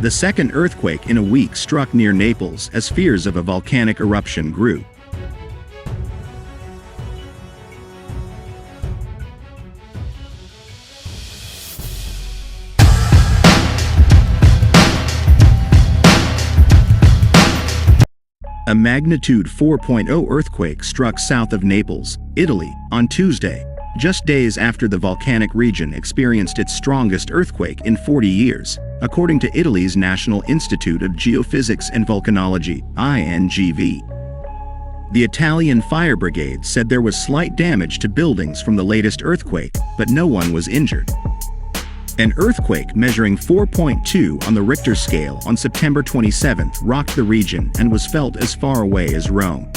The second earthquake in a week struck near Naples as fears of a volcanic eruption grew. A magnitude 4.0 earthquake struck south of Naples, Italy, on Tuesday, just days after the volcanic region experienced its strongest earthquake in 40 years, according to Italy's National Institute of Geophysics and Volcanology, INGV. The Italian fire brigade said there was slight damage to buildings from the latest earthquake, but no one was injured. An earthquake measuring 4.2 on the Richter scale on September 27 rocked the region and was felt as far away as Rome.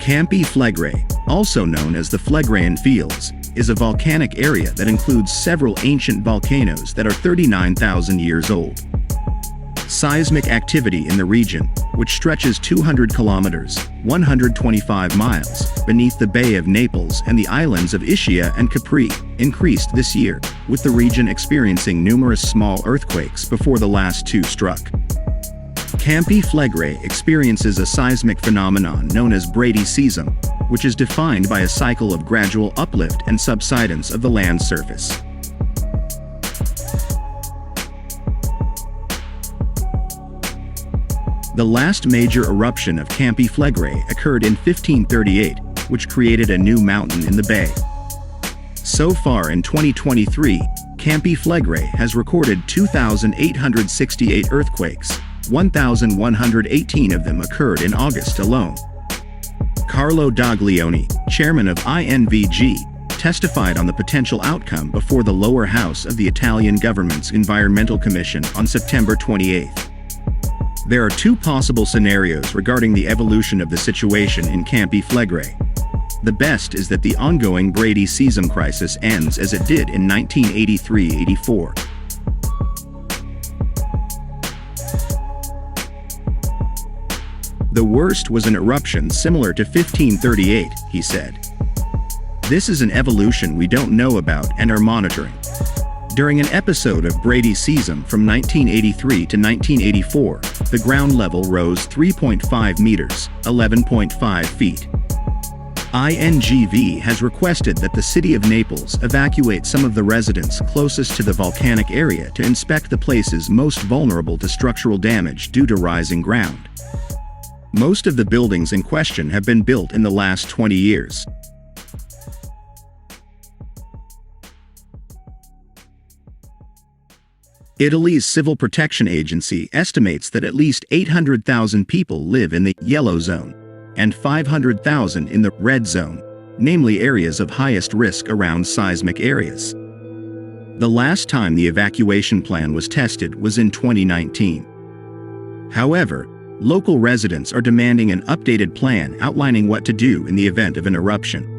Campli Flegeri, also known as the Phlegrean Fields, is a volcanic area that includes several ancient volcanoes that are 39,000 years old. Seismic activity in the region, which stretches 200 kilometers, 125 miles, beneath the Bay of Naples and the islands of Ischia and Capri, increased this year, with the region experiencing numerous small earthquakes before the last two struck. Campli Flegeri experiences a seismic phenomenon known as brigade seism, which is defined by a cycle of gradual uplift and subsidence of the land surface. The last major eruption of Campli Flegeri occurred in 1538, which created a new mountain in the bay. So far in 2023, Campli Flegeri has recorded 2,868 earthquakes. 1,118 of them occurred in August alone. Carlo Daglioni, chairman of INVG, testified on the potential outcome before the lower house of the Italian government's Environmental Commission on September 28. There are two possible scenarios regarding the evolution of the situation in Campli Flegeri. The best is that the ongoing brigade seism crisis ends as it did in 1983-84. The worst was an eruption similar to 1538, he said. This is an evolution we don't know about and are monitoring. During an episode of brigade seism from 1983 to 1984, the ground level rose 3.5 meters, 11.5 feet. INGV has requested that the city of Naples evacuate some of the residents closest to the volcanic area to inspect the places most vulnerable to structural damage due to rising ground. Most of the buildings in question have been built in the last 20 years. Italy's Civil Protection Agency estimates that at least 800,000 people live in the yellow zone and 500,000 in the red zone, namely areas of highest risk around seismic areas. The last time the evacuation plan was tested was in 2019. However, local residents are demanding an updated plan outlining what to do in the event of an eruption.